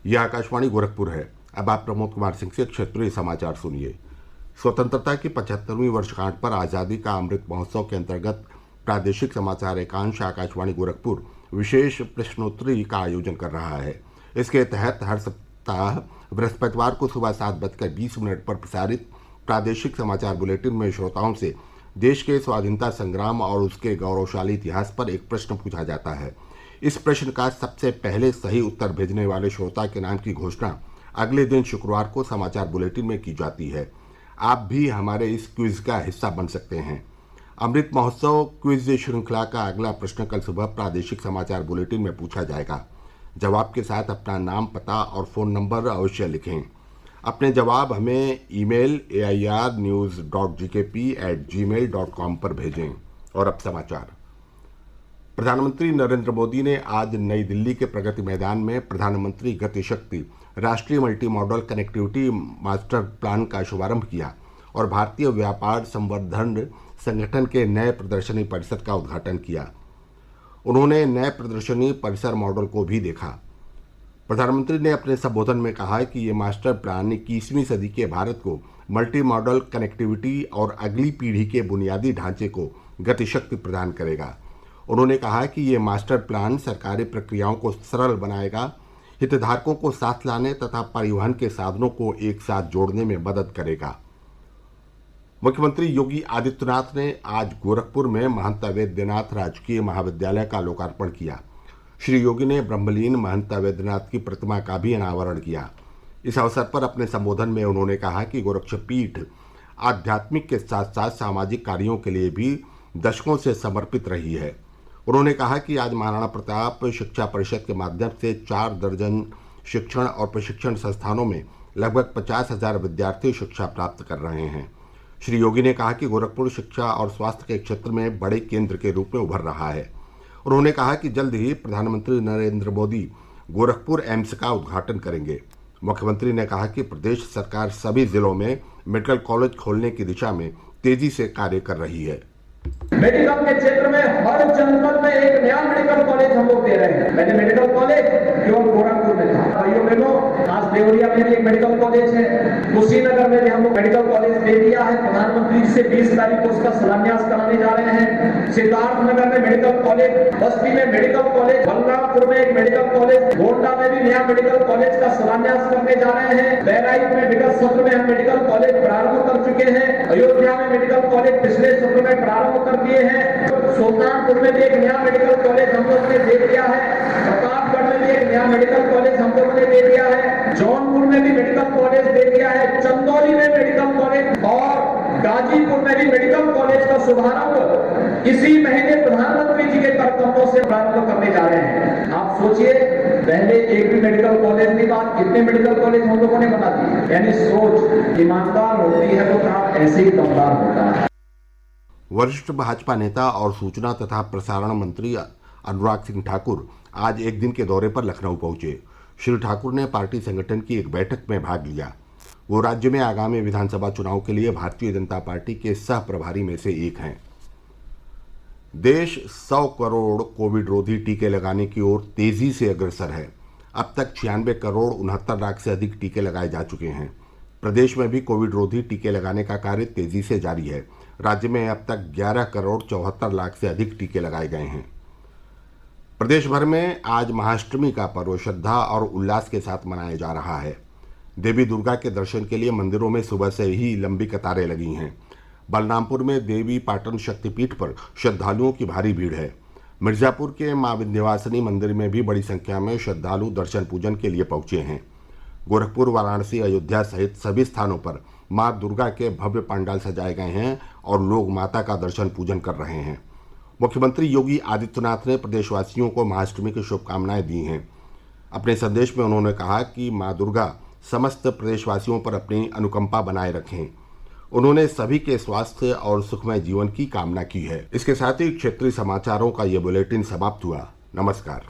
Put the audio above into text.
यह आकाशवाणी गोरखपुर है। अब आप प्रमोद कुमार सिंह से क्षेत्रीय समाचार सुनिए। स्वतंत्रता की 75वीं वर्षगांठ पर आज़ादी का अमृत महोत्सव के अंतर्गत प्रादेशिक समाचार एकांश आकाशवाणी गोरखपुर विशेष प्रश्नोत्तरी का आयोजन कर रहा है। इसके तहत हर सप्ताह बृहस्पतिवार को सुबह 7:20 पर प्रसारित प्रादेशिक समाचार बुलेटिन में श्रोताओं से देश के स्वाधीनता संग्राम और उसके गौरवशाली इतिहास पर एक प्रश्न पूछा जाता है। इस प्रश्न का सबसे पहले सही उत्तर भेजने वाले श्रोता के नाम की घोषणा अगले दिन शुक्रवार को समाचार बुलेटिन में की जाती है। आप भी हमारे इस क्विज का हिस्सा बन सकते हैं। अमृत महोत्सव क्विज श्रृंखला का अगला प्रश्न कल सुबह प्रादेशिक समाचार बुलेटिन में पूछा जाएगा। जवाब के साथ अपना नाम, पता और फ़ोन नंबर अवश्य लिखें। अपने जवाब हमें ईमेल airnews.gkp@gmail.com पर भेजें। और अब समाचार। प्रधानमंत्री नरेंद्र मोदी ने आज नई दिल्ली के प्रगति मैदान में प्रधानमंत्री गति शक्ति राष्ट्रीय multi modal connectivity master plan का शुभारंभ किया और भारतीय व्यापार संवर्धन संगठन के नए प्रदर्शनी परिसर का उद्घाटन किया। उन्होंने नए प्रदर्शनी परिसर मॉडल को भी देखा। प्रधानमंत्री ने अपने संबोधन में कहा कि ये मास्टर प्लान 21वीं सदी के भारत को मल्टी मॉडल कनेक्टिविटी और अगली पीढ़ी के बुनियादी ढांचे को गतिशक्ति प्रदान करेगा। उन्होंने कहा कि ये मास्टर प्लान सरकारी प्रक्रियाओं को सरल बनाएगा, हितधारकों को साथ लाने तथा परिवहन के साधनों को एक साथ जोड़ने में मदद करेगा। मुख्यमंत्री योगी आदित्यनाथ ने आज गोरखपुर में महंत अवैधनाथ राजकीय महाविद्यालय का लोकार्पण किया। श्री योगी ने ब्रह्मलीन महंत अवैधनाथ की प्रतिमा का भी अनावरण किया। इस अवसर पर अपने संबोधन में उन्होंने कहा कि गोरक्षपीठ आध्यात्मिक के साथ साथ सामाजिक कार्यों के लिए भी दशकों से समर्पित रही है। उन्होंने कहा कि आज महाराणा प्रताप शिक्षा परिषद के माध्यम से 4 दर्जन शिक्षण और प्रशिक्षण संस्थानों में लगभग 50,000 विद्यार्थी शिक्षा प्राप्त कर रहे हैं। श्री योगी ने कहा कि गोरखपुर शिक्षा और स्वास्थ्य के क्षेत्र में बड़े केंद्र के रूप में उभर रहा है। उन्होंने कहा कि जल्द ही प्रधानमंत्री नरेंद्र मोदी गोरखपुर एम्स का उद्घाटन करेंगे। मुख्यमंत्री ने कहा कि प्रदेश सरकार सभी जिलों में मेडिकल कॉलेज खोलने की दिशा में तेजी से कार्य कर रही है। मेडिकल के क्षेत्र में हर जनपद में एक नया मेडिकल कॉलेज हम लोग दे रहे हैं। मैंने मेडिकल कॉलेज केवल गोरखपुर में था। भाइयों बहनों, आज देवरिया में भी एक मेडिकल कॉलेज है, कुशीनगर में भी हम लोग मेडिकल कॉलेज दे दिया है। प्रधानमंत्री से 20 तारीख को उसका शिलान्यास कराने जा रहे हैं। सिद्धार्थनगर में मेडिकल कॉलेज, बस्ती में मेडिकल कॉलेज, बलरामपुर में एक मेडिकल कॉलेज, गोंडा में भी नया मेडिकल कॉलेज का शिलान्यास करने जा रहे हैं। बहराइच में विगत सत्र में हम मेडिकल कॉलेज प्रारंभ कर चुके हैं। अयोध्या में मेडिकल कॉलेज पिछले सत्र में प्रारंभ कर दिए हैं। सुल्तानपुर में भी एक नया मेडिकल कॉलेज हम लोगों ने दे दिया है। प्रतापगढ़ में भी एक नया मेडिकल कॉलेज हम लोगों ने दे दिया है। जौनपुर में भी मेडिकल कॉलेज दे दिया है। चंदौली में मेडिकल कॉलेज और गाजीपुर में भी मेडिकल कॉलेज का शुभारंभ इसी महीने प्रधानमंत्री जी के कर्तव्यों से प्रारंभ करने जा रहे हैं। आप सोचिए, पहले एक भी मेडिकल कॉलेज नहीं था, कितने मेडिकल कॉलेज हम लोगों ने बना दिए। यानी सोच ईमानदार होती है तो काम ऐसे ही दमदार होता है। वरिष्ठ भाजपा नेता और सूचना तथा प्रसारण मंत्री अनुराग सिंह ठाकुर आज एक दिन के दौरे पर लखनऊ पहुंचे। श्री ठाकुर ने पार्टी संगठन की एक बैठक में भाग लिया। वो राज्य में आगामी विधानसभा चुनाव के लिए भारतीय जनता पार्टी के सह प्रभारी में से एक हैं। देश 100 करोड़ कोविड रोधी टीके लगाने की ओर तेजी से अग्रसर है। अब तक 96 करोड़ 69 लाख से अधिक टीके लगाए जा चुके हैं। प्रदेश में भी कोविड रोधी टीके लगाने का कार्य तेजी से जारी है। राज्य में अब तक 11 करोड़ 74 लाख से अधिक टीके लगाए गए हैं। प्रदेश भर में आज महाअष्टमी का पर्व श्रद्धा और उल्लास के साथ मनाया जा रहा है। देवी दुर्गा के दर्शन के लिए मंदिरों में सुबह से ही लंबी कतारें लगी हैं। बलरामपुर में देवी पाटन शक्तिपीठ पर श्रद्धालुओं की भारी भीड़ है। मिर्जापुर के मां विंध्यवासिनी मंदिर में भी बड़ी संख्या में श्रद्धालु दर्शन पूजन के लिए पहुंचे हैं। गोरखपुर, वाराणसी, अयोध्या सहित सभी स्थानों पर मां दुर्गा के भव्य पंडाल सजाए गए हैं और लोग माता का दर्शन पूजन कर रहे हैं। मुख्यमंत्री योगी आदित्यनाथ ने प्रदेशवासियों को महाअष्टमी की शुभकामनाएं दी हैं। अपने संदेश में उन्होंने कहा कि मां दुर्गा समस्त प्रदेशवासियों पर अपनी अनुकंपा बनाए रखें। उन्होंने सभी के स्वास्थ्य और सुखमय जीवन की कामना की है। इसके साथ ही क्षेत्रीय समाचारों का ये बुलेटिन समाप्त हुआ। नमस्कार।